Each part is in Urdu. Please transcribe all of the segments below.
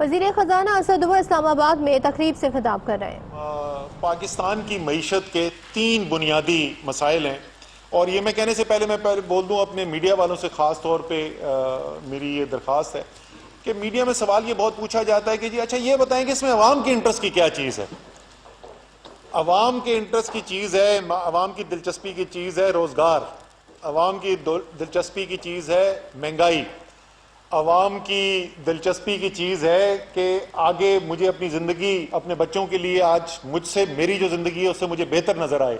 وزیر خزانہ اسد عمر اسلام آباد میں تقریب سے خطاب کر رہے ہیں۔ پاکستان کی معیشت کے 3 بنیادی مسائل ہیں، اور یہ میں کہنے سے پہلے بول دوں اپنے میڈیا والوں سے، خاص طور پہ میری یہ درخواست ہے کہ میڈیا میں سوال یہ بہت پوچھا جاتا ہے کہ جی اچھا یہ بتائیں کہ اس میں عوام کے انٹرسٹ کی کیا چیز ہے۔ عوام کے انٹرسٹ کی چیز ہے، عوام کی دلچسپی کی چیز ہے روزگار، عوام کی دلچسپی کی چیز ہے مہنگائی، عوام کی دلچسپی کی چیز ہے کہ آگے مجھے اپنی زندگی اپنے بچوں کے لیے آج مجھ سے میری جو زندگی ہے اس سے مجھے بہتر نظر آئے۔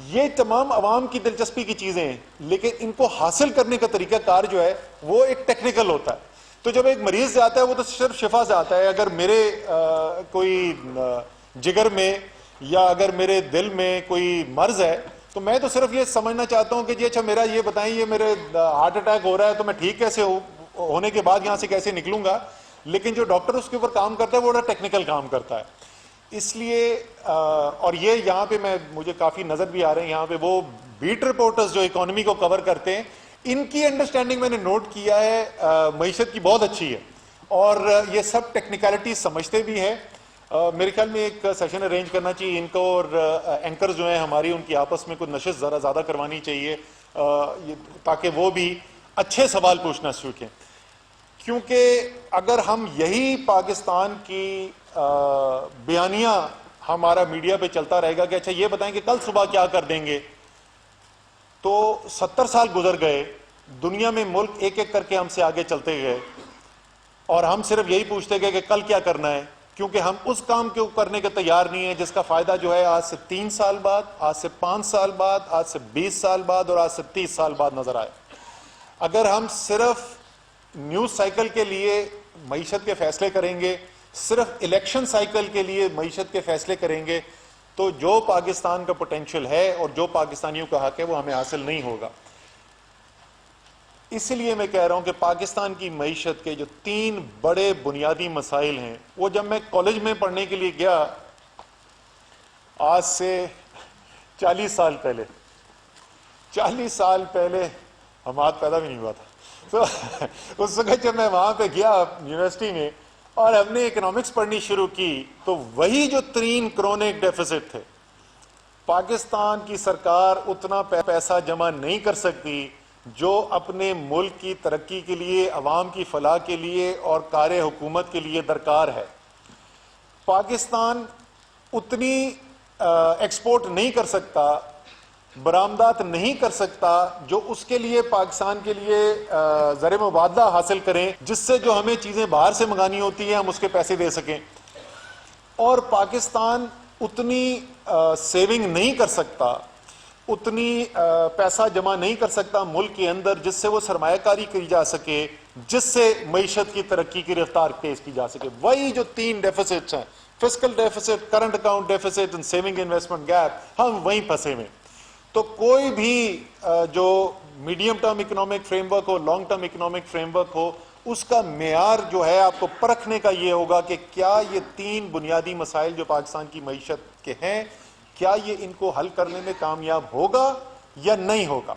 یہ تمام عوام کی دلچسپی کی چیزیں ہیں، لیکن ان کو حاصل کرنے کا طریقہ کار جو ہے وہ ایک ٹیکنیکل ہوتا ہے۔ تو جب ایک مریض جاتا ہے وہ تو صرف شفا سے آتا ہے۔ اگر میرے کوئی جگر میں یا اگر میرے دل میں کوئی مرض ہے تو میں تو صرف یہ سمجھنا چاہتا ہوں کہ جی اچھا میرا یہ بتائیں یہ میرے ہارٹ اٹیک ہو رہا ہے تو میں ٹھیک کیسے ہونے کے بعد یہاں سے کیسے نکلوں گا، لیکن جو ڈاکٹر اس کے اوپر کام کرتا ہے وہ بڑا ٹیکنیکل کام کرتا ہے۔ اس لیے اور یہ یہاں پہ مجھے کافی نظر بھی آ رہے ہیں یہاں پہ وہ بیٹ رپورٹرز جو اکانومی کو کور کرتے ہیں، ان کی انڈرسٹینڈنگ میں نے نوٹ کیا ہے معیشت کی بہت اچھی ہے، اور یہ سب ٹیکنیکلٹی سمجھتے بھی ہیں۔ میرے خیال میں ایک سیشن ارینج کرنا چاہیے ان کو، اور اینکر جو ہیں ہماری ان کی آپس میں کچھ نشست ذرا زیادہ کروانی چاہیے تاکہ وہ بھی اچھے سوال پوچھنا سیکھیں، کیونکہ اگر ہم یہی پاکستان کی بیانیہ ہمارا میڈیا پہ چلتا رہے گا کہ اچھا یہ بتائیں کہ کل صبح کیا کر دیں گے، تو 70 سال گزر گئے، دنیا میں ملک ایک ایک کر کے ہم سے آگے چلتے گئے، اور ہم صرف یہی پوچھتے گئے کہ کل کیا کرنا ہے، کیونکہ ہم اس کام کو کرنے کے تیار نہیں ہیں جس کا فائدہ جو ہے آج سے 3 سال بعد، آج سے 5 سال بعد، آج سے 20 سال بعد اور آج سے 30 سال بعد نظر آئے۔ اگر ہم صرف نیوز سائیکل کے لیے معیشت کے فیصلے کریں گے، صرف الیکشن سائیکل کے لیے معیشت کے فیصلے کریں گے، تو جو پاکستان کا پوٹینشیل ہے اور جو پاکستانیوں کا حق ہے وہ ہمیں حاصل نہیں ہوگا۔ اس لیے میں کہہ رہا ہوں کہ پاکستان کی معیشت کے جو 3 بڑے بنیادی مسائل ہیں، وہ جب میں کالج میں پڑھنے کے لیے گیا آج سے 40 سال پہلے، 40 سال پہلے حماد پیدا بھی نہیں ہوا تھا، تو اس وقت جب میں وہاں پہ گیا یونیورسٹی میں اور ہم نے اکنامکس پڑھنی شروع کی تو وہی جو 3 کرونک ڈیفیسٹ تھے، پاکستان کی سرکار اتنا پیسہ جمع نہیں کر سکتی جو اپنے ملک کی ترقی کے لیے، عوام کی فلاح کے لیے اور کار حکومت کے لیے درکار ہے۔ پاکستان اتنی ایکسپورٹ نہیں کر سکتا، برآمدات نہیں کر سکتا جو اس کے لیے پاکستان کے لیے زر مبادلہ حاصل کریں، جس سے جو ہمیں چیزیں باہر سے منگانی ہوتی ہیں ہم اس کے پیسے دے سکیں، اور پاکستان اتنی سیونگ نہیں کر سکتا، اتنی پیسہ جمع نہیں کر سکتا ملک کے اندر جس سے وہ سرمایہ کاری کی جا سکے، جس سے معیشت کی ترقی کی رفتار تیز کی جا سکے۔ وہی جو 3 ڈیفیسٹس ہیں، fiscal deficit, current account deficit اور سیونگ انویسٹمنٹ گیپ، ہم وہیں پھنسے ہوئے۔ تو کوئی بھی جو medium term economic framework ہو، long term economic framework ہو، اس کا معیار جو ہے آپ کو پرکھنے کا یہ ہوگا کہ کیا یہ 3 بنیادی مسائل جو پاکستان کی معیشت کے ہیں، کیا یہ ان کو حل کرنے میں کامیاب ہوگا یا نہیں ہوگا۔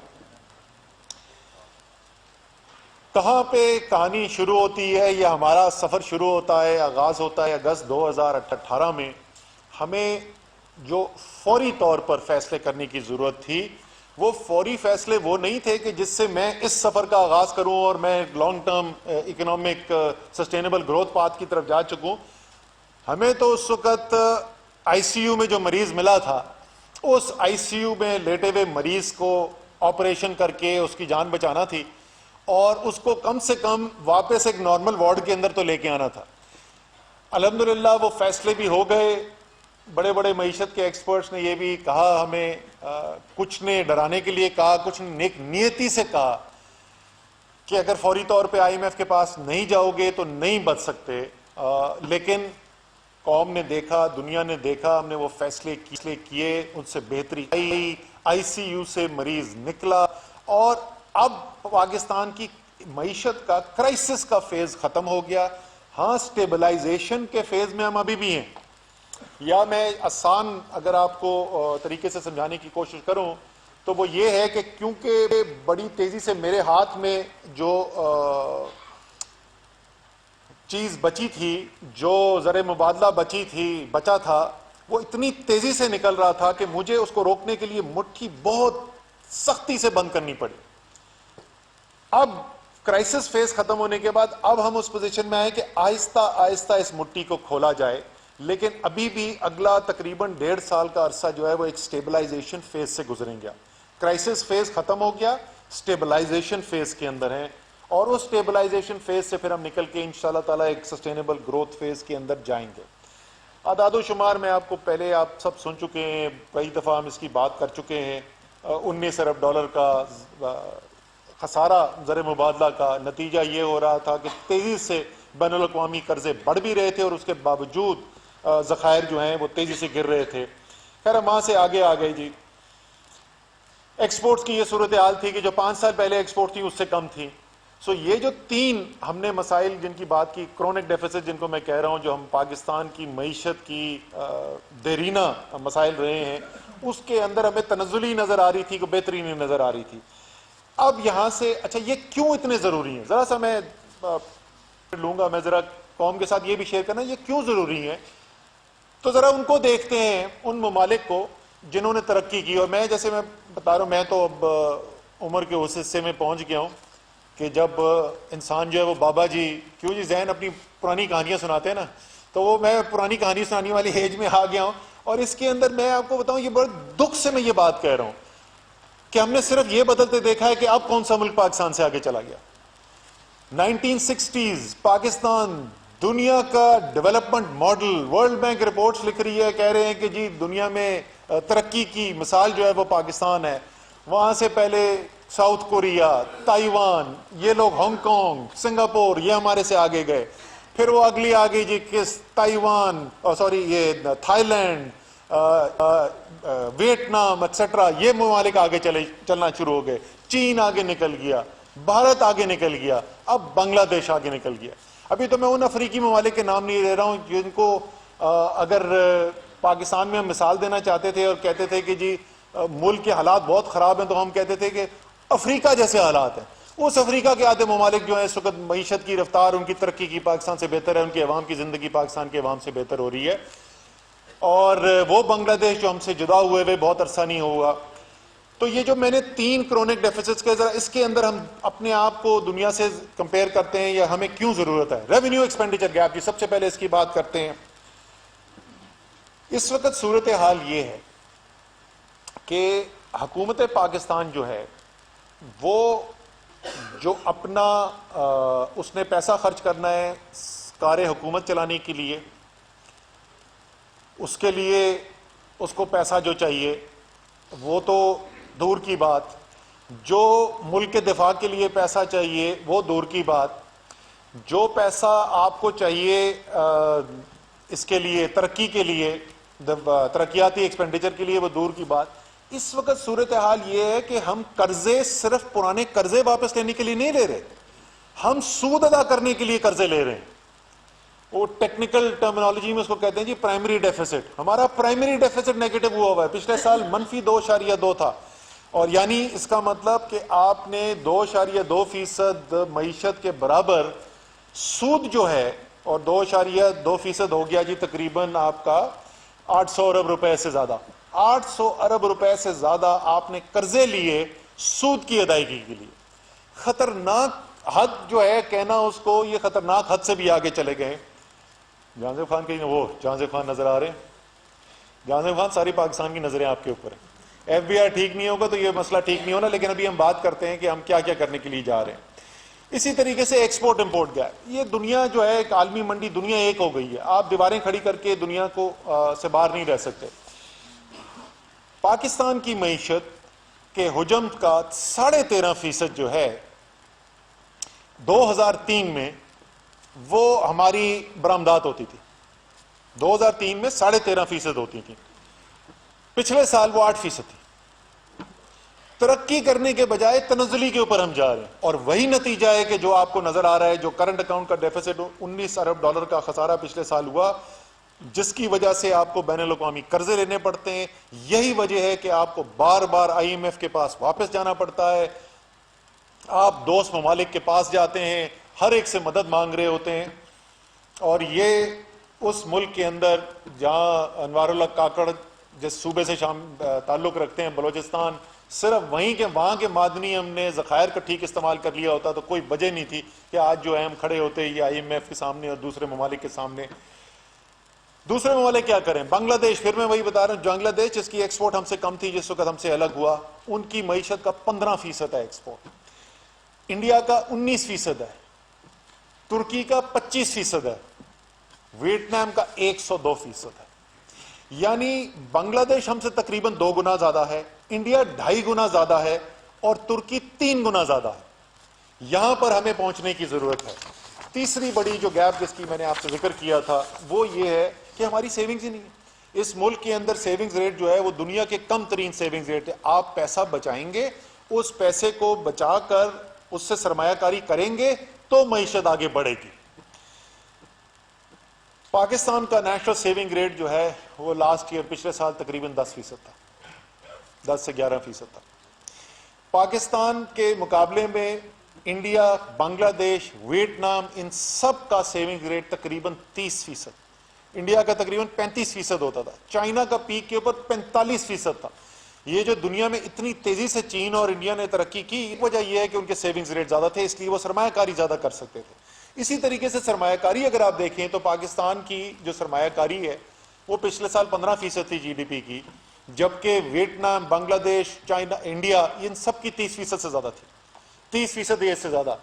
کہاں پہ کہانی شروع ہوتی ہے یا ہمارا سفر شروع ہوتا ہے، آغاز ہوتا ہے اگست 2018 میں۔ ہمیں جو فوری طور پر فیصلے کرنے کی ضرورت تھی، وہ فوری فیصلے وہ نہیں تھے کہ جس سے میں اس سفر کا آغاز کروں اور میں long term economic sustainable growth path کی طرف جا چکوں۔ ہمیں تو اس وقت آئی سی یو میں جو مریض ملا تھا، اس آئی سی یو میں لیٹے ہوئے مریض کو آپریشن کر کے اس کی جان بچانا تھی، اور اس کو کم سے کم واپس ایک نارمل وارڈ کے اندر تو لے کے آنا تھا۔ الحمدللہ وہ فیصلے بھی ہو گئے۔ بڑے بڑے معیشت کے ایکسپرٹس نے یہ بھی کہا، ہمیں کچھ نے ڈرانے کے لیے کہا، کچھ نے نیک نیتی سے کہا کہ اگر فوری طور پہ آئی ایم ایف کے پاس نہیں جاؤ گے تو نہیں بچ سکتے، لیکن قوم نے دیکھا، دنیا نے دیکھا، ہم نے وہ فیصلے کیے، ان سے بہتری آئی، آئی سی یو سے مریض نکلا، اور اب پاکستان کی معیشت کا کرائسس کا فیز ختم ہو گیا۔ ہاں سٹیبلائزیشن کے فیز میں ہم ابھی بھی ہیں، یا میں آسان اگر آپ کو طریقے سے سمجھانے کی کوشش کروں تو وہ یہ ہے کہ کیونکہ بڑی تیزی سے میرے ہاتھ میں جو چیز بچی تھی، جو زر مبادلہ بچا تھا، وہ اتنی تیزی سے نکل رہا تھا کہ مجھے اس کو روکنے کے لیے مٹھی بہت سختی سے بند کرنی پڑی۔ اب کرائسس فیز ختم ہونے کے بعد اب ہم اس پوزیشن میں آئے کہ آہستہ آہستہ اس مٹھی کو کھولا جائے، لیکن ابھی بھی اگلا تقریباً 1.5 سال کا عرصہ جو ہے وہ ایک سٹیبلائزیشن فیز سے گزریں گا۔ کرائسس فیز ختم ہو گیا، سٹیبلائزیشن فیز کے اندر ہیں، اور اس سٹیبلائزیشن فیز سے پھر ہم نکل کے انشاءاللہ تعالیٰ ایک سسٹینیبل گروتھ فیز کے اندر جائیں گے۔ اعداد و شمار میں آپ کو پہلے آپ سب سن چکے ہیں، کئی دفعہ ہم اس کی بات کر چکے ہیں۔ 19 ارب ڈالر کا خسارہ زر مبادلہ کا نتیجہ یہ ہو رہا تھا کہ تیزی سے بین الاقوامی قرضے بڑھ بھی رہے تھے، اور اس کے باوجود ذخائر جو ہیں وہ تیزی سے گر رہے تھے۔ خیر ہم وہاں سے آگے آ گئے جی۔ ایکسپورٹس کی یہ صورتحال تھی کہ جو 5 سال پہلے ایکسپورٹ تھی اس سے کم تھی۔ سو یہ جو 3 ہم نے مسائل جن کی بات کی، کرونک ڈیفیسٹ جن کو میں کہہ رہا ہوں، جو ہم پاکستان کی معیشت کی دیرینہ مسائل رہے ہیں، اس کے اندر ہمیں تنزلی نظر آ رہی تھی کہ بہترین نظر آ رہی تھی۔ اب یہاں سے اچھا یہ کیوں اتنے ضروری ہیں، ذرا سا میں لوں گا، میں ذرا قوم کے ساتھ یہ بھی شیئر کرنا یہ کیوں ضروری ہے۔ تو ذرا ان کو دیکھتے ہیں، ان ممالک کو جنہوں نے ترقی کی، اور میں جیسے میں بتا رہا ہوں، میں تو اب عمر کے اس حصے میں پہنچ گیا ہوں کہ جب انسان جو ہے وہ بابا جی کیوں جی ذہن اپنی پرانی کہانیاں سناتے ہیں نا، تو وہ میں پرانی کہانی سنانے والی ایج میں آ گیا ہوں، اور اس کے اندر میں آپ کو بتاؤں یہ بڑے دکھ سے میں یہ بات کہہ رہا ہوں کہ ہم نے صرف یہ بدلتے دیکھا ہے کہ اب کون سا ملک پاکستان سے آگے چلا گیا۔ 1960s پاکستان دنیا کا development model, world bank reports لکھ رہی ہے، کہہ رہے ہیں کہ جی دنیا میں ترقی کی مثال جو ہے وہ پاکستان ہے۔ وہاں سے پہلے ساؤتھ کوریا، تائیوان، یہ لوگ ہانگ کانگ، سنگاپور، یہ ہمارے سے آگے گئے۔ پھر وہ اگلی آگئی جی کس تائیوان، یہ تھائی لینڈ، ویتنام ایٹسٹرا، یہ ممالک آگے چلنا شروع ہو گئے۔ چین آگے نکل گیا، بھارت آگے نکل گیا، اب بنگلہ دیش آگے نکل گیا۔ ابھی تو میں ان افریقی ممالک کے نام نہیں لے رہا ہوں جن کو اگر پاکستان میں ہم مثال دینا چاہتے تھے اور کہتے تھے کہ جی ملک کے حالات بہت خراب ہیں، تو ہم کہتے تھے کہ افریقہ جیسے حالات ہیں۔ اس افریقہ کے آدھے ممالک جو ہیں اس وقت معیشت کی رفتار ان کی ترقی کی پاکستان سے بہتر ہے، ان کے عوام کی زندگی پاکستان کے عوام سے بہتر ہو رہی ہے، اور وہ بنگلہ دیش جو ہم سے جدا ہوئے ہوئے بہت عرصہ نہیں ہوگا۔ تو یہ جو میں نے 3 کرونک ڈیفیسٹس کے ذرا اس کے اندر ہم اپنے آپ کو دنیا سے کمپیئر کرتے ہیں یا ہمیں کیوں ضرورت ہے۔ ریونیو ایکسپینڈیچر گیپ کی سب سے پہلے اس کی بات کرتے ہیں۔ اس وقت صورتحال یہ ہے کہ حکومت پاکستان جو ہے وہ جو اپنا اس نے پیسہ خرچ کرنا ہے کار حکومت چلانے کے لیے، اس کے لیے اس کو پیسہ جو چاہیے وہ تو دور کی بات، جو ملک کے دفاع کے لیے پیسہ چاہیے وہ دور کی بات، جو پیسہ آپ کو چاہیے اس کے لیے ترقی کے لیے، ترقیاتی ایکسپینڈیچر کے لیے، وہ دور کی بات۔ اس وقت صورتحال یہ ہے کہ ہم قرضے صرف پرانے قرضے واپس لینے کے لیے نہیں لے رہے، ہم سود ادا کرنے کے لیے قرضے لے رہے ہیں۔ وہ ٹیکنیکل ٹرمینالوجی میں اس کو کہتے ہیں جی پرائمری ڈیفیسٹ۔ ہمارا پرائمری ڈیفیسٹ نیگیٹو ہوا ہے، پچھلے سال -2.2 تھا، اور یعنی اس کا مطلب کہ آپ نے 2.2% معیشت کے برابر سود جو ہے، اور 2.2% ہو گیا جی تقریباً آپ کا 800 ارب روپے سے زیادہ، 800 ارب روپے سے زیادہ آپ نے قرضے لیے سود کی ادائیگی کے لیے۔ خطرناک حد جو ہے کہنا اس کو، یہ خطرناک حد سے بھی آگے چلے گئے۔ جہانزیب خان کے وہ جہانزیب خان نظر آ رہے ہیں، جہانزیب خان ساری پاکستان کی نظریں آپ کے اوپر ہیں۔ ایف بی آئی ٹھیک نہیں ہوگا تو یہ مسئلہ ٹھیک نہیں ہونا، لیکن ابھی ہم بات کرتے ہیں کہ ہم کیا کیا کرنے کے لیے جا رہے ہیں۔ اسی طریقے سے ایکسپورٹ امپورٹ گیپ، یہ دنیا جو ہے ایک عالمی منڈی، دنیا ایک ہو گئی ہے، آپ دیواریں کھڑی کر کے دنیا کو سے باہر نہیں رہ سکتے۔ پاکستان کی معیشت کے حجم کا 13.5% جو ہے 2003 میں وہ ہماری برآمدات ہوتی تھی، 2003 میں 13.5% ہوتی تھی، پچھلے سال وہ 8% تھی۔ ترقی کرنے کے بجائے تنزلی کے اوپر ہم جا رہے ہیں، اور وہی نتیجہ ہے کہ جو آپ کو نظر آ رہا ہے، جو کرنٹ اکاؤنٹ کا ڈیفیسٹ 19 ارب ڈالر کا خسارہ پچھلے سال ہوا، جس کی وجہ سے آپ کو بین الاقوامی قرضے لینے پڑتے ہیں۔ یہی وجہ ہے کہ آپ کو بار بار IMF کے پاس واپس جانا پڑتا ہے، آپ دوست ممالک کے پاس جاتے ہیں، ہر ایک سے مدد مانگ رہے ہوتے ہیں۔ اور یہ اس ملک کے اندر جہاں انوار اللہ کاکڑ جس صوبے سے تعلق رکھتے ہیں بلوچستان، صرف وہاں کے معدنی ہم نے ذخائر کا ٹھیک استعمال کر لیا ہوتا تو کوئی وجہ نہیں تھی کہ آج جو ہے ہم کھڑے ہوتے یہ IMF کے سامنے اور دوسرے ممالک کے سامنے۔ دوسرے ممالک کیا کریں؟ بنگلہ دیش، پھر میں وہی بتا رہا ہوں، بنگلہ دیش جس کی ایکسپورٹ ہم سے کم تھی جس وقت ہم سے الگ ہوا، ان کی معیشت کا 15% ہے ایکسپورٹ، انڈیا کا 19% ہے، ترکی کا 25% ہے، ویتنام کا 102% ہے۔ یعنی بنگلہ دیش ہم سے تقریباً 2 گنا زیادہ ہے، انڈیا 2.5 گنا زیادہ ہے، اور ترکی 3 گنا زیادہ ہے۔ یہاں پر ہمیں پہنچنے کی ضرورت ہے۔ تیسری بڑی جو گیپ جس کی میں نے آپ سے ذکر کیا تھا وہ یہ ہے کہ ہماری سیونگز ہی نہیں ہے۔ اس ملک کے اندر سیونگز ریٹ جو ہے وہ دنیا کے کم ترین سیونگز ریٹ ہے۔ آپ پیسہ بچائیں گے، اس پیسے کو بچا کر اس سے سرمایہ کاری کریں گے تو معیشت آگے بڑھے گی۔ پاکستان کا نیشنل سیونگ ریٹ جو ہے وہ لاسٹ ایئر پچھلے سال تقریباً 10% تھا، 10 سے 11% تھا۔ پاکستان کے مقابلے میں انڈیا، بنگلہ دیش، ویتنام، ان سب کا سیونگ ریٹ تقریباً 30%، انڈیا کا تقریباً 35% ہوتا تھا، چائنا کا پیک کے اوپر 45% تھا۔ یہ جو دنیا میں اتنی تیزی سے چین اور انڈیا نے ترقی کی، وجہ یہ ہے کہ ان کے سیونگز ریٹ زیادہ تھے، اس لیے وہ سرمایہ کاری زیادہ کر سکتے تھے۔ اسی طریقے سے سرمایہ کاری اگر آپ دیکھیں تو پاکستان کی جو سرمایہ کاری ہے وہ پچھلے سال 15% تھی GDP کی، جبکہ ویتنام، بنگلہ دیش، چائنا، انڈیا ان سب کی 30% سے زیادہ تھی، 30% یا اس سے زیادہ۔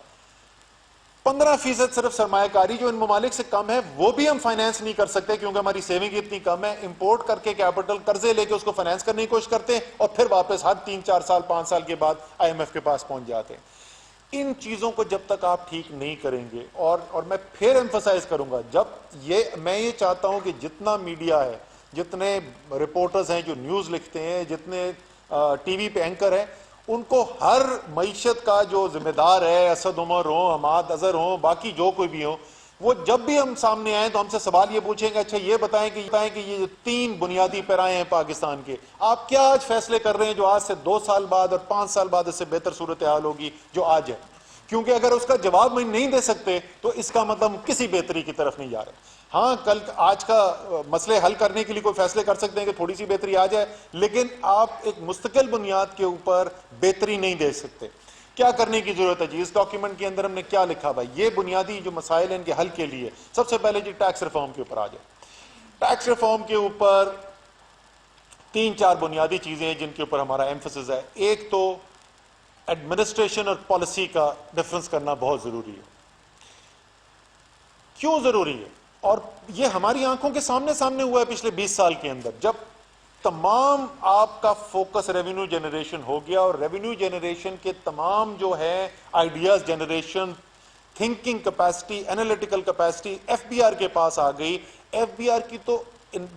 15% صرف سرمایہ کاری جو ان ممالک سے کم ہے وہ بھی ہم فائنینس نہیں کر سکتے کیونکہ ہماری سیونگ اتنی کم ہے۔ امپورٹ کر کے کیپٹل قرضے لے کے اس کو فائنینس کرنے کی کوشش کرتے ہیں اور پھر واپس ہر 3-4 سال 5 سال کے بعد IMF کے پاس پہنچ جاتے ہیں۔ ان چیزوں کو جب تک آپ ٹھیک نہیں کریں گے، اور میں پھر ایمفسائز کروں گا، میں یہ چاہتا ہوں کہ جتنا میڈیا ہے، جتنے رپورٹرز ہیں جو نیوز لکھتے ہیں، جتنے ٹی وی پہ اینکر ہیں، ان کو ہر معیشت کا جو ذمہ دار ہے، اسد عمر ہوں، حماد اظہر ہوں، باقی جو کوئی بھی ہوں، وہ جب بھی ہم سامنے آئیں تو ہم سے سوال یہ پوچھیں گے اچھا یہ بتائیں کہ یہ جو 3 بنیادی پیرائے ہیں پاکستان کے، آپ کیا آج فیصلے کر رہے ہیں جو آج سے 2 سال بعد اور 5 سال بعد اس سے بہتر صورتحال ہوگی جو آج ہے؟ کیونکہ اگر اس کا جواب میں نہیں دے سکتے تو اس کا مطلب ہم کسی بہتری کی طرف نہیں جا رہے۔ ہاں آج کا مسئلے حل کرنے کے لیے کوئی فیصلے کر سکتے ہیں کہ تھوڑی سی بہتری آ جائے، لیکن آپ ایک مستقل بنیاد کے اوپر بہتری نہیں دے سکتے۔ کیا کرنے کی ضرورت ہے جی؟ اس ڈاکیومنٹ کے اندر ہم نے کیا لکھا بھائی؟ یہ بنیادی جو مسائل ہیں ان کے حل کے لیے سب سے پہلے جی ٹیکس ریفارم کے اوپر آ جائے۔ ٹیکس ریفارم کے اوپر 3-4 بنیادی چیزیں ہیں جن کے اوپر ہمارا ایمفسس ہے۔ ایک تو ایڈمنسٹریشن اور پالیسی کا ڈفرنس کرنا بہت ضروری ہے۔ کیوں ضروری ہے؟ اور یہ ہماری آنکھوں کے سامنے ہوا ہے پچھلے 20 سال کے اندر، جب تمام آپ کا فوکس ریونیو جنریشن ہو گیا اور ریونیو جنریشن کے تمام جو ہے ideas generation, thinking capacity, analytical capacity FBR کے پاس آ گئی۔ FBR کی تو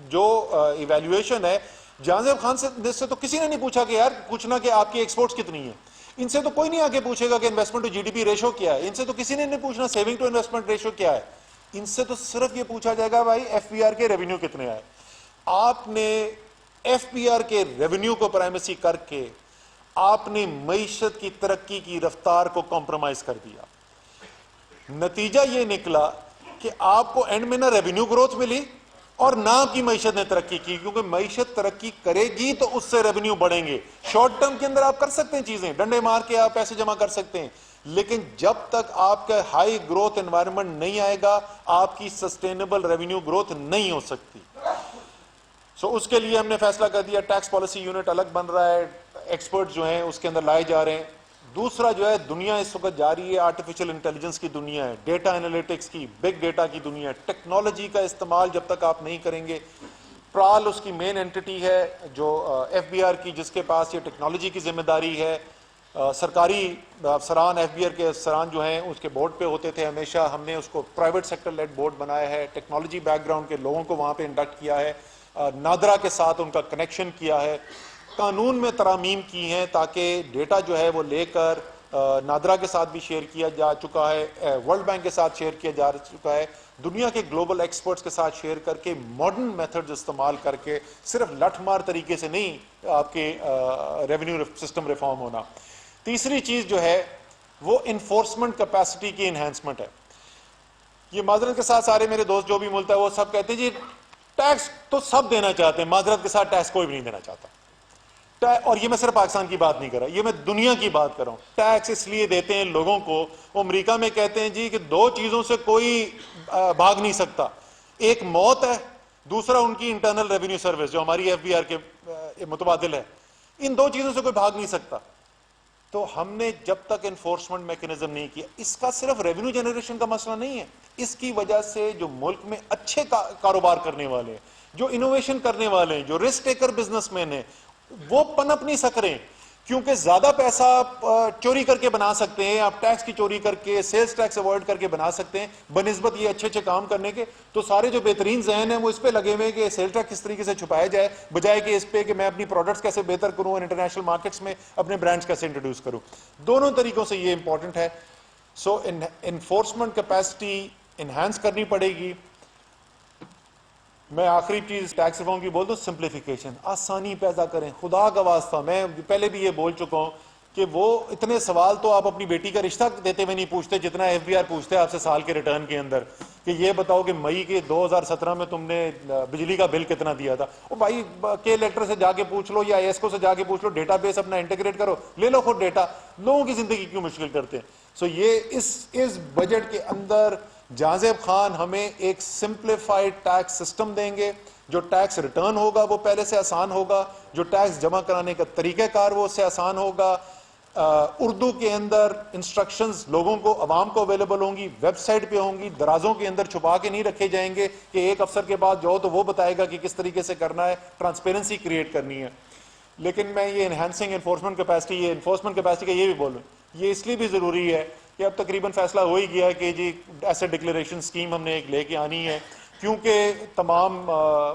جو ایویلیویشن ہے، جہانزیب خان سے تو کسی نے نہیں پوچھا کہ یار پوچھنا کہ آپ کی ایکسپورٹس کتنی ہیں، ان سے تو کوئی نہیں آگے پوچھے گا کہ انویسٹمنٹ ٹو GDP ریشو کیا ہے، ان سے تو کسی نے نہیں پوچھنا سیونگ ٹو انویسٹمنٹ ریشو کیا ہے، ان سے تو صرف یہ پوچھا جائے گا بھائی FBR کے ریونیو کتنے آئے۔ آپ نے FBR کے ریونیو کو پرائمیسی کر کے آپ نے معیشت کی ترقی کی رفتار کو کمپرومائز کر دیا۔ نتیجہ یہ نکلا کہ آپ کو اینڈ میں نہ ریونیو گروتھ ملی اور نہ آپ کی معیشت نے ترقی کی، کیونکہ معیشت ترقی کرے گی تو اس سے ریونیو بڑھیں گے۔ شارٹ ٹرم کے اندر آپ کر سکتے ہیں چیزیں، ڈنڈے مار کے آپ پیسے جمع کر سکتے ہیں، لیکن جب تک آپ کا ہائی گروتھ انوائرمنٹ نہیں آئے گا آپ کی سسٹینیبل ریونیو گروتھ نہیں ہو سکتی۔ اس کے لیے ہم نے فیصلہ کر دیا ٹیکس پالیسی یونٹ الگ بن رہا ہے، ایکسپرٹ جو ہیں اس کے اندر لائے جا رہے ہیں۔ دوسرا جو ہے دنیا اس وقت جا رہی ہے آرٹیفیشل انٹیلیجنس کی دنیا ہے، ڈیٹا انالیٹکس کی، بگ ڈیٹا کی دنیا ہے۔ ٹیکنالوجی کا استعمال جب تک آپ نہیں کریں گے، پرال اس کی مین اینٹی ہے جو FBR کی، جس کے پاس یہ ٹیکنالوجی کی ذمہ داری ہے۔ سرکاری افسران FBR کے افسران جو ہیں اس کے بورڈ پہ ہوتے تھے ہمیشہ، ہم نے اس کو پرائیویٹ سیکٹر لیڈ بورڈ بنایا ہے، ٹیکنالوجی بیک گراؤنڈ کے لوگوں کو وہاں پہ انڈکٹ کیا ہے، نادرا کے ساتھ ان کا کنیکشن کیا ہے، قانون میں ترامیم کی ہیں تاکہ ڈیٹا جو ہے وہ لے کر نادرا کے ساتھ بھی شیئر کیا جا چکا ہے، ورلڈ بینک کے ساتھ شیئر کیا جا چکا ہے، دنیا کے گلوبل ایکسپرٹس کے ساتھ شیئر کر کے ماڈرن میتھڈز استعمال کر کے، صرف لٹھ مار طریقے سے نہیں آپ کے ریونیو سسٹم ریفارم ہونا۔ تیسری چیز جو ہے وہ انفورسمنٹ کیپیسٹی کی انہینسمنٹ ہے۔ یہ معذرت کے ساتھ سارے میرے دوست جو بھی ملتا ہے وہ سب کہتے ہیں جی ٹیکس تو سب دینا چاہتے ہیں، معذرت کے ساتھ ٹیکس کوئی بھی نہیں دینا چاہتا. اور یہ میں صرف پاکستان کی بات نہیں کر رہا، یہ میں دنیا کی بات کر رہا ہوں. ٹیکس اس لیے دیتے ہیں لوگوں کو، وہ امریکہ میں کہتے ہیں جی کہ دو چیزوں سے کوئی بھاگ نہیں سکتا، ایک موت ہے، دوسرا ان کی انٹرنل ریونیو سروس جو ہماری ایف بی آر کے متبادل ہے. ان دو چیزوں سے کوئی بھاگ نہیں سکتا. تو ہم نے جب تک انفورسمنٹ میکنزم نہیں کیا، اس کا صرف ریونیو جنریشن کا مسئلہ نہیں ہے، اس کی وجہ سے جو ملک میں اچھے کاروبار کرنے والے ہیں، جو انوویشن کرنے والے ہیں، جو رسک ٹیکر بزنس مین ہیں، وہ پنپ نہیں سک رہے، کیونکہ زیادہ پیسہ آپ چوری کر کے بنا سکتے ہیں، آپ ٹیکس کی چوری کر کے، سیلز ٹیکس اوائڈ کر کے بنا سکتے ہیں بنسبت یہ اچھے اچھے کام کرنے کے. تو سارے جو بہترین ذہن ہیں وہ اس پہ لگے ہوئے کہ سیلز ٹیکس کس طریقے سے چھپایا جائے، بجائے کہ اس پہ کہ میں اپنی پروڈکٹس کیسے بہتر کروں اور انٹرنیشنل مارکیٹس میں اپنے برانڈز کیسے انٹروڈیوس کروں. دونوں طریقوں سے یہ امپورٹنٹ ہے. سو انفورسمنٹ کیپیسٹی انہانس کرنی پڑے گی. میں آخری چیز ٹیکس ریفارم کی بول دوں، سمپلیفیکیشن، آسانی پیدا کریں. خدا کا واسطہ میں پہلے بھی یہ بول چکا ہوں کہ وہ اتنے سوال تو آپ اپنی بیٹی کا رشتہ دیتے ہوئے نہیں پوچھتے جتنا ایف بی آر پوچھتے ہیں آپ سے سال کے ریٹرن کے اندر، کہ یہ بتاؤ کہ مئی کے 2017 میں تم نے بجلی کا بل کتنا دیا تھا. وہ بھائی کے الیکٹر سے جا کے پوچھ لو یا ایسکو سے جا کے پوچھ لو، ڈیٹا بیس اپنا انٹیگریٹ کرو، لے لو خود ڈیٹا. لوگوں کی زندگی کیوں مشکل کرتے ہیں؟ سو یہ اس بجٹ کے اندر جہاں زیب خان ہمیں ایک سمپلیفائڈ ٹیکس سسٹم دیں گے. جو ٹیکس ریٹرن ہوگا وہ پہلے سے آسان ہوگا، جو ٹیکس جمع کرانے کا طریقہ کار وہ اس سے آسان ہوگا. اردو کے اندر انسٹرکشنز لوگوں کو، عوام کو اویلیبل ہوں گی، ویب سائٹ پہ ہوں گی، درازوں کے اندر چھپا کے نہیں رکھے جائیں گے کہ ایک افسر کے بعد جاؤ تو وہ بتائے گا کہ کس طریقے سے کرنا ہے. ٹرانسپیرنسی کریٹ کرنی ہے. لیکن میں یہ انہانسنگ انفورسمنٹ کیپیسٹی، یہ انفورسمنٹ کیپیسٹی کا یہ بھی بولوں، یہ اس لیے بھی ضروری ہے کہ اب تقریباً فیصلہ ہو ہی گیا کہ جی ایسے ڈکلیریشن اسکیم ہم نے ایک لے کے آنی ہے، کیونکہ تمام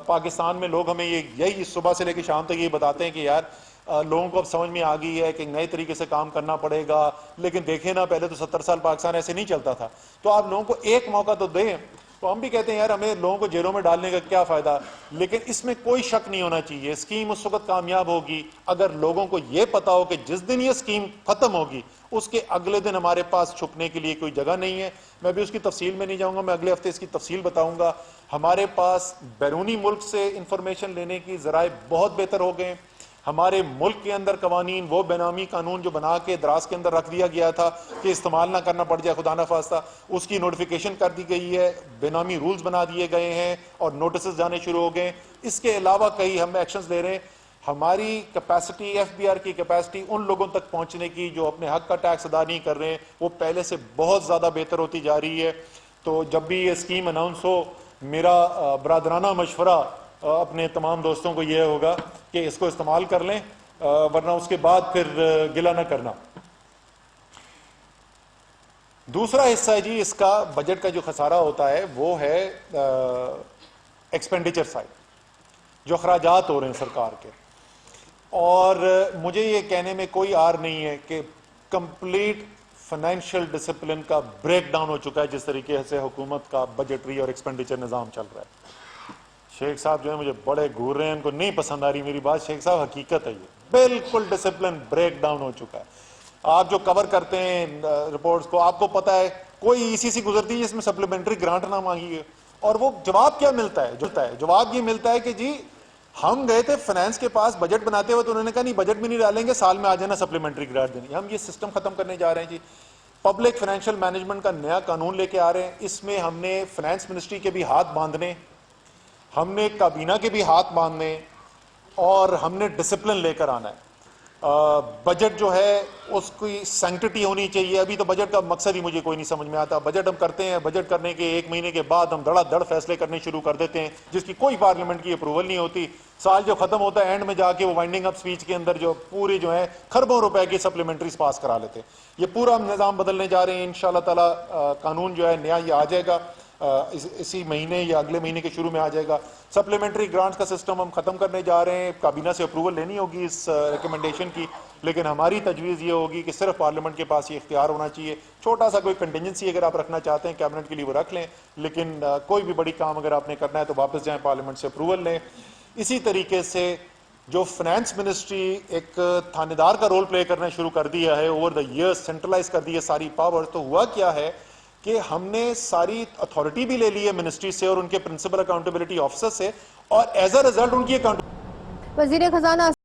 پاکستان میں لوگ ہمیں یہی صبح سے لے کے شام تک یہ بتاتے ہیں کہ یار لوگوں کو اب سمجھ میں آ گئی ہے کہ نئے طریقے سے کام کرنا پڑے گا. لیکن دیکھیں نا، پہلے تو 70 سال پاکستان ایسے نہیں چلتا تھا، تو آپ لوگوں کو ایک موقع تو دیں. تو ہم بھی کہتے ہیں یار ہمیں لوگوں کو جیلوں میں ڈالنے کا کیا فائدہ، لیکن اس میں کوئی شک نہیں ہونا چاہیے اسکیم اس وقت کامیاب ہوگی اگر لوگوں کو یہ پتا ہو کہ جس دن یہ اسکیم ختم ہوگی اس کے اگلے دن ہمارے پاس چھپنے کے لیے کوئی جگہ نہیں ہے. میں بھی اس کی تفصیل میں نہیں جاؤں گا، میں اگلے ہفتے اس کی تفصیل بتاؤں گا. ہمارے پاس بیرونی ملک سے انفارمیشن لینے کی ذرائع بہت بہتر ہو گئے. ہمارے ملک کے اندر قوانین، وہ بے نامی قانون جو بنا کے دراز کے اندر رکھ دیا گیا تھا کہ استعمال نہ کرنا پڑ جائے خدا نخواستہ، اس کی نوٹیفیکیشن کر دی گئی ہے، بے نامی رولز بنا دیے گئے ہیں اور نوٹسز جانے شروع ہو گئے. اس کے علاوہ کئی ہم ایکشنز لے رہے ہیں. ہماری کیپیسٹی، ایف بی آر کی کیپیسٹی ان لوگوں تک پہنچنے کی جو اپنے حق کا ٹیکس ادا نہیں کر رہے ہیں، وہ پہلے سے بہت زیادہ بہتر ہوتی جا رہی ہے. تو جب بھی یہ اسکیم اناؤنس ہو، میرا برادرانہ مشورہ اپنے تمام دوستوں کو یہ ہوگا کہ اس کو استعمال کر لیں، ورنہ اس کے بعد پھر گلہ نہ کرنا. دوسرا حصہ ہے جی اس کا بجٹ کا جو خسارہ ہوتا ہے وہ ہے ایکسپینڈیچر سائڈ، جو اخراجات ہو رہے ہیں سرکار کے. اور مجھے یہ کہنے میں کوئی عار نہیں ہے کہ کمپلیٹ فائنینشیل ڈسپلن کا بریک ڈاؤن ہو چکا ہے جس طریقے سے حکومت کا بجٹری اور ایکسپینڈیچر نظام چل رہا ہے. شیخ صاحب جو ہیں مجھے بڑے گھور رہے ہیں، ان کو نہیں پسند آ رہی میری بات. شیخ صاحب حقیقت ہے، یہ بالکل ڈسپلن بریک ڈاؤن ہو چکا ہے. آپ جو کور کرتے ہیں رپورٹس کو، آپ کو پتا ہے کوئی ای سی سی گزرتی ہے جس میں سپلیمنٹری گرانٹ نہ مانگی ہے، اور وہ جواب کیا ملتا ہے؟ جواب یہ ملتا ہے کہ جی ہم گئے تھے فائنانس کے پاس بجٹ بناتے ہوئے تو انہوں نے کہا نہیں بجٹ میں نہیں ڈالیں گے، سال میں آ جانا سپلیمنٹری گرانٹ دیں گے. ہم یہ سسٹم ختم کرنے جا رہے ہیں جی. پبلک فائنینشیل مینجمنٹ کا نیا قانون لے کے آ رہے ہیں. اس میں ہم نے فائنانس منسٹری کے بھی ہاتھ باندھنے، ہم نے کابینہ کے بھی ہاتھ باندھنے، اور ہم نے ڈسپلن لے کر آنا ہے. بجٹ جو ہے اس کی سینکٹیٹی ہونی چاہیے. ابھی تو بجٹ کا مقصد ہی مجھے کوئی نہیں سمجھ میں آتا. بجٹ ہم کرتے ہیں، بجٹ کرنے کے 1 مہینے کے بعد ہم دڑا دڑ فیصلے کرنے شروع کر دیتے ہیں جس کی کوئی پارلیمنٹ کی اپروول نہیں ہوتی. سال جو ختم ہوتا ہے اینڈ میں جا کے وہ وائنڈنگ اپ سپیچ کے اندر جو پوری جو ہے کھربوں روپے کی سپلیمنٹریز پاس کرا لیتے ہیں. یہ پورا ہم نظام بدلنے جا رہے ہیں انشاءاللہ تعالی. قانون جو ہے نیا یہ آ جائے گا اسی مہینے یا اگلے مہینے کے شروع میں آ جائے گا. سپلیمنٹری گرانٹس کا سسٹم ہم ختم کرنے جا رہے ہیں. کابینہ سے اپروول لینی ہوگی اس ریکمنڈیشن کی، لیکن ہماری تجویز یہ ہوگی کہ صرف پارلیمنٹ کے پاس یہ اختیار ہونا چاہیے. چھوٹا سا کوئی کنٹینجنسی اگر آپ رکھنا چاہتے ہیں کیبنٹ کے لیے وہ رکھ لیں، لیکن کوئی بھی بڑی کام اگر آپ نے کرنا ہے تو واپس جائیں پارلیمنٹ سے اپروول لیں. اسی طریقے سے جو فائنانس منسٹری ایک تھانے دار کا رول پلے کرنا شروع کر دیا ہے، اوور دا ایئرس سینٹرلائز کر دی ہے ساری پاور. تو ہوا کیا ہے کہ ہم نے ساری اتھارٹی بھی لے لی ہے منسٹری سے اور ان کے پرنسپل اکاؤنٹیبلٹی آفیسر سے، اور ایز اے ریزلٹ ان کی اکاؤنٹ وزیر خزانہ